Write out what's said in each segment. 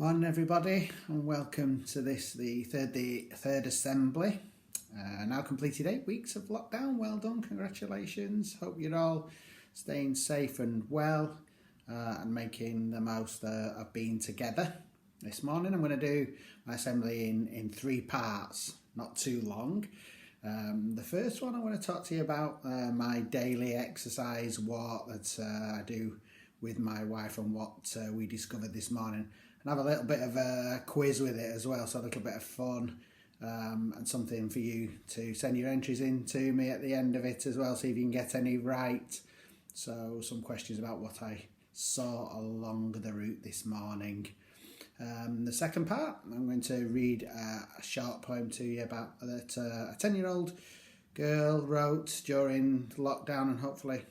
Morning everybody, and welcome to the third assembly. Now completed 8 weeks of lockdown. Well done, congratulations. Hope you're all staying safe and well and making the most of being together. This morning I'm going to do my assembly in 3 parts, not too long. The first one I want to talk to you about my daily exercise walk that I do with my wife and what we discovered this morning. And have a little bit of a quiz with it as well, so a little bit of fun and something for you to send your entries in to me at the end of it as well, see if you can get any right. So some questions about what I saw along the route this morning. The second part, I'm going to read a short poem to you about that a 10-year-old girl wrote during lockdown, and hopefully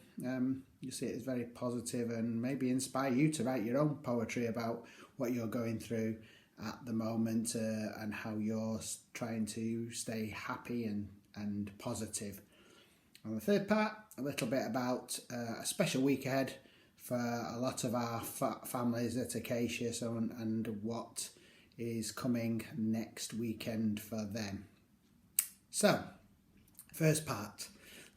you see it as very positive and maybe inspire you to write your own poetry about what you're going through at the moment and how you're trying to stay happy and positive. On the third part, a little bit about a special week ahead for a lot of our families at Acacia and what is coming next weekend for them. So, first part.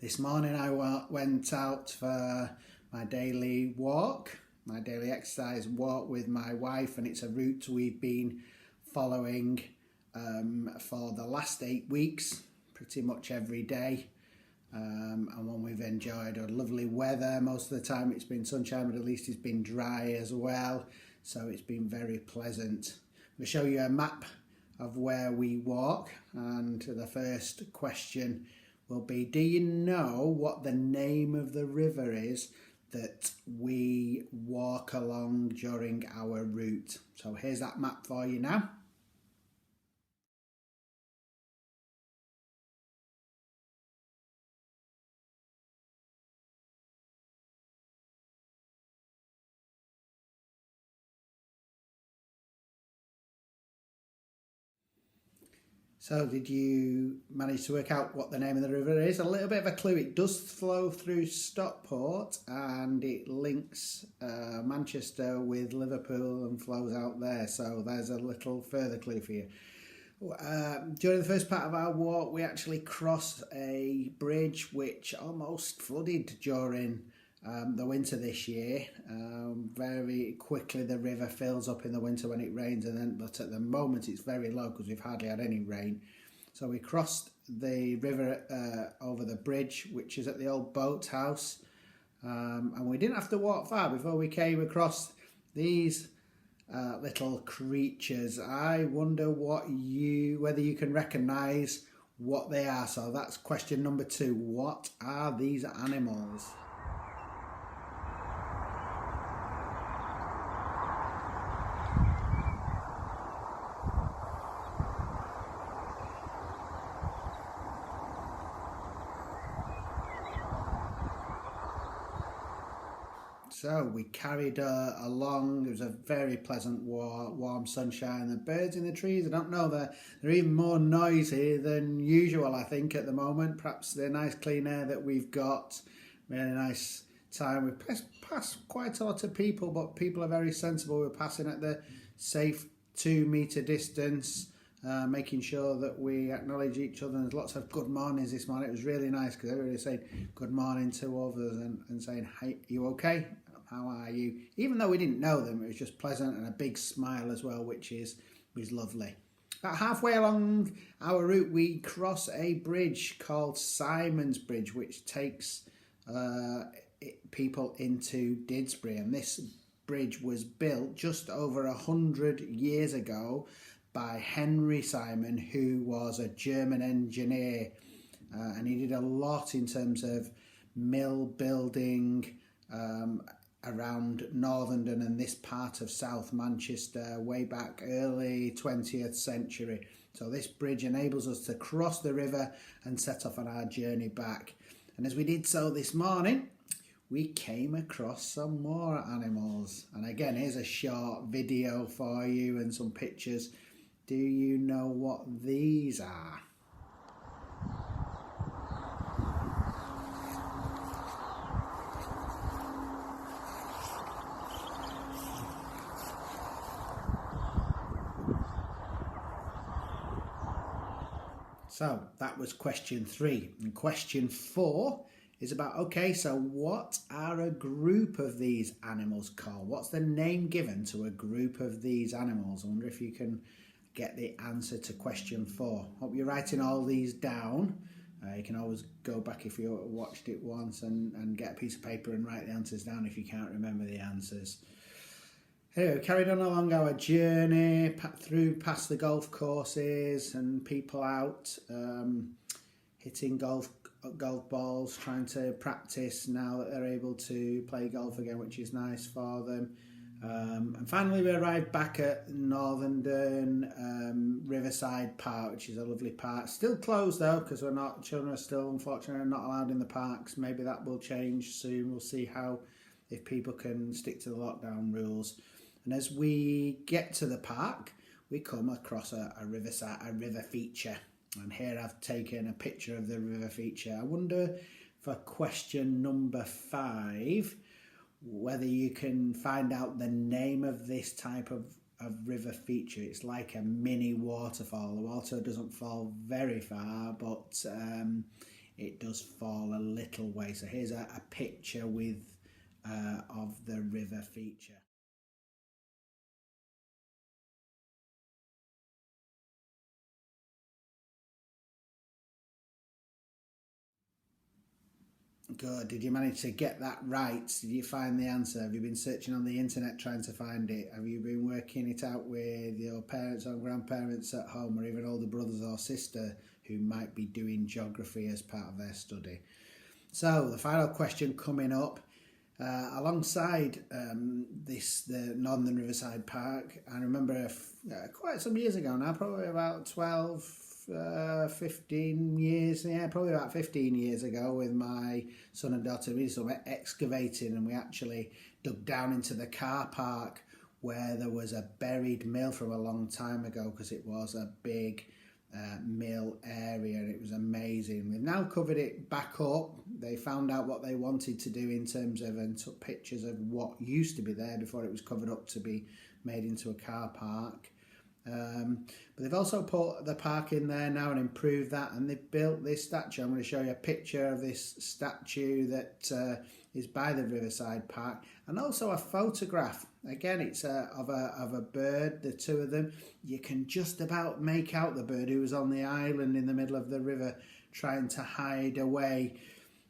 This morning I went out for my daily walk, my daily exercise walk with my wife, and it's a route we've been following for the last 8 weeks, pretty much every day, and one we've enjoyed. A lovely weather most of the time. It's been sunshine, but at least it's been dry as well, so it's been very pleasant. I'm going to show you a map of where we walk, and the first question will be, do you know what the name of the river is that we walk along during our route? So here's that map for you now. So did you manage to work out what the name of the river is? A little bit of a clue, it does flow through Stockport and it links Manchester with Liverpool and flows out there. So there's a little further clue for you. During the first part of our walk, we actually crossed a bridge which almost flooded during the winter this year. Very quickly the river fills up in the winter when it rains, but at the moment it's very low because we've hardly had any rain. So we crossed the river over the bridge, which is at the old boathouse, and we didn't have to walk far before we came across these little creatures. I wonder whether you can recognise what they are. So that's question number 2. What are these animals? So we carried along. It was a very pleasant warm sunshine. The birds in the trees, I don't know, they're even more noisy than usual, I think, at the moment. Perhaps the nice clean air that we've got. Really nice time. We passed quite a lot of people, but people are very sensible. We're passing at the safe 2-metre distance, making sure that we acknowledge each other. There's lots of good mornings this morning. It was really nice because everybody was saying good morning to others and saying, hey, you okay? How are you? Even though we didn't know them, it was just pleasant, and a big smile as well, which was lovely. About halfway along our route, we cross a bridge called Simon's Bridge, which takes people into Didsbury. And this bridge was built just over 100 years ago by Henry Simon, who was a German engineer, and he did a lot in terms of mill building around Northern and this part of South Manchester way back early 20th century. So this bridge enables us to cross the river and set off on our journey back. And as we did so this morning, we came across some more animals. And again, here's a short video for you and some pictures. Do you know what these are? So that was question 3. And question 4 is about, okay, so what are a group of these animals called? What's the name given to a group of these animals? I wonder if you can get the answer to question 4. Hope you're writing all these down. You can always go back if you watched it once and get a piece of paper and write the answers down if you can't remember the answers. Anyway, we carried on along our journey past the golf courses and people out hitting golf balls, trying to practice now that they're able to play golf again, which is nice for them. And finally we arrived back at Northern Riverside Park, which is a lovely park. Still closed though, because children are still unfortunately not allowed in the parks. Maybe that will change soon. We'll see if people can stick to the lockdown rules. And as we get to the park, we come across a river feature. And here I've taken a picture of the river feature. I wonder for question number 5, whether you can find out the name of this type of river feature. It's like a mini waterfall. The water doesn't fall very far, but it does fall a little way. So here's a picture of the river feature. Good. Did you manage to get that right? Did you find the answer? Have you been searching on the internet trying to find it? Have you been working it out with your parents or grandparents at home, or even older brothers or sister who might be doing geography as part of their study? So the final question coming up, alongside the Northern Riverside Park. I remember quite some years ago now, probably about 15 years, probably about 15 years ago, with my son and daughter, we went excavating, and we actually dug down into the car park where there was a buried mill from a long time ago, because it was a big mill area, and it was amazing. We've now covered it back up. They found out what they wanted to do in terms of, and took pictures of what used to be there before it was covered up to be made into a car park. But they've also put the park in there now and improved that, and they've built this statue. I'm going to show you a picture of this statue that is by the Riverside Park, and also a photograph. Again, it's of a bird, the two of them. You can just about make out the bird who was on the island in the middle of the river trying to hide away,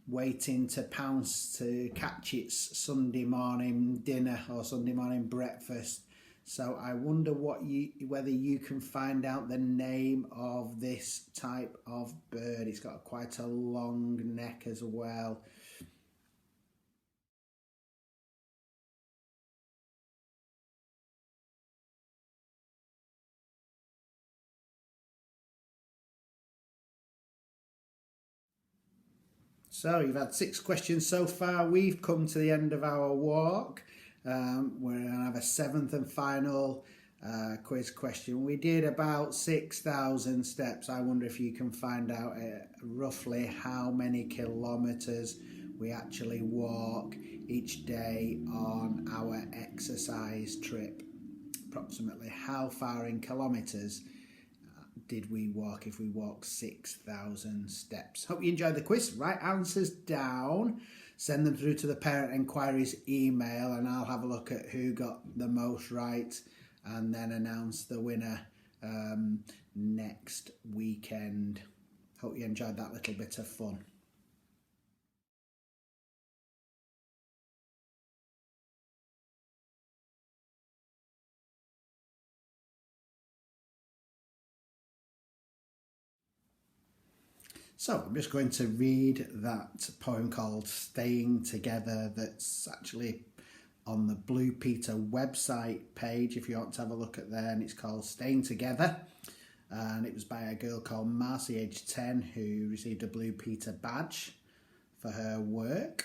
waiting to pounce to catch its Sunday morning dinner or Sunday morning breakfast. So I wonder whether you can find out the name of this type of bird. It's got quite a long neck as well. So you've had 6 questions so far. We've come to the end of our walk. We're going to have a 7th and final quiz question. We did about 6,000 steps. I wonder if you can find out roughly how many kilometres we actually walk each day on our exercise trip. Approximately how far in kilometres did we walk if we walked 6,000 steps? Hope you enjoyed the quiz. Write answers down. Send them through to the Parent Enquiries email, and I'll have a look at who got the most right and then announce the winner next weekend. Hope you enjoyed that little bit of fun. So I'm just going to read that poem called Staying Together, that's actually on the Blue Peter website page if you want to have a look at there, and it's called Staying Together, and it was by a girl called Marcy, aged 10, who received a Blue Peter badge for her work.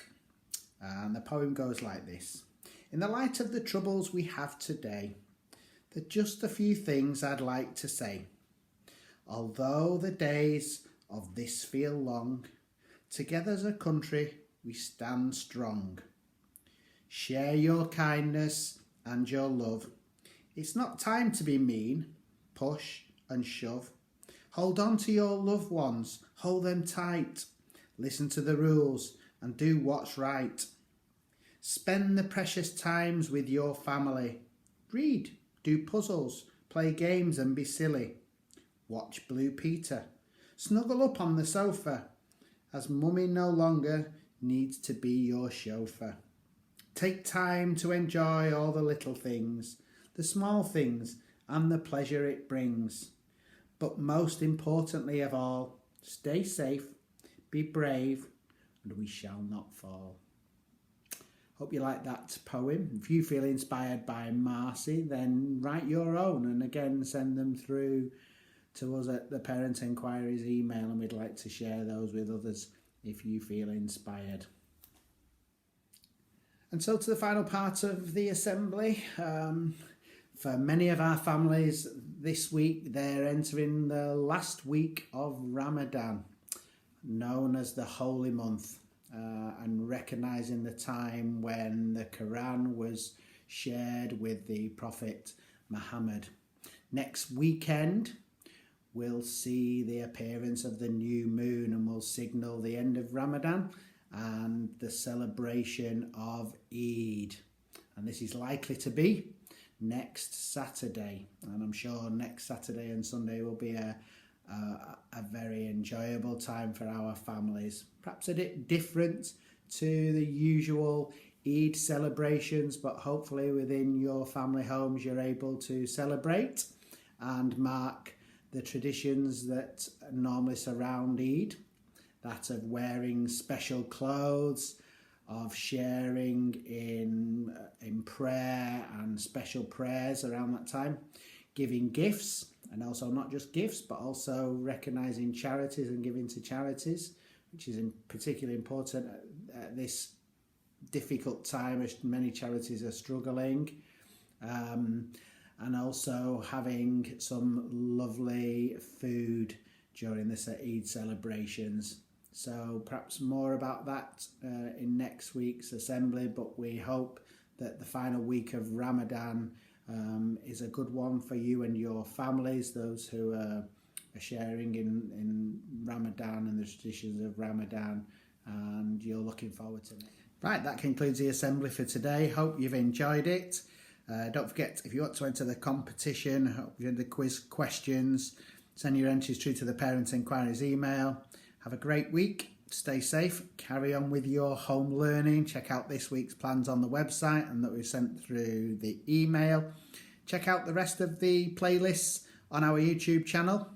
And the poem goes like this. In the light of the troubles we have today, there are just a few things I'd like to say. Although the days of this feel long, together as a country we stand strong. Share your kindness and your love. It's not time to be mean, push and shove. Hold on to your loved ones, hold them tight. Listen to the rules and do what's right. Spend the precious times with your family. Read, do puzzles, play games and be silly. Watch Blue Peter. Snuggle up on the sofa, as mummy no longer needs to be your chauffeur. Take time to enjoy all the little things, the small things and the pleasure it brings. But most importantly of all, stay safe, be brave, and we shall not fall. Hope you like that poem. If you feel inspired by Marcy, then write your own and again send them through to us at the Parent Enquiries email, and we'd like to share those with others if you feel inspired. And so to the final part of the assembly. For many of our families this week, they're entering the last week of Ramadan, known as the Holy Month, and recognising the time when the Quran was shared with the Prophet Muhammad. Next weekend, we'll see the appearance of the new moon and will signal the end of Ramadan and the celebration of Eid. And this is likely to be next Saturday, and I'm sure next Saturday and Sunday will be a very enjoyable time for our families. Perhaps a bit different to the usual Eid celebrations, but hopefully within your family homes you're able to celebrate and mark the traditions that normally surround Eid, that of wearing special clothes, of sharing in prayer and special prayers around that time, giving gifts, and also not just gifts but also recognising charities and giving to charities, which is particularly important at this difficult time as many charities are struggling, and also having some lovely food during the Eid celebrations. So perhaps more about that in next week's assembly, but we hope that the final week of Ramadan is a good one for you and your families, those who are sharing in Ramadan and the traditions of Ramadan, and you're looking forward to it. Right, that concludes the assembly for today. Hope you've enjoyed it. Don't forget, if you want to enter the competition, hope you enter the quiz questions, send your entries through to the Parent Enquiries email. Have a great week, stay safe, carry on with your home learning. Check out this week's plans on the website and that we've sent through the email. Check out the rest of the playlists on our YouTube channel.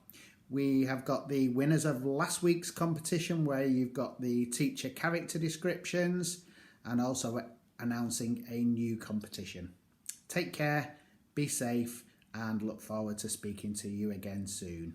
We have got the winners of last week's competition where you've got the teacher character descriptions and also announcing a new competition. Take care, be safe, and look forward to speaking to you again soon.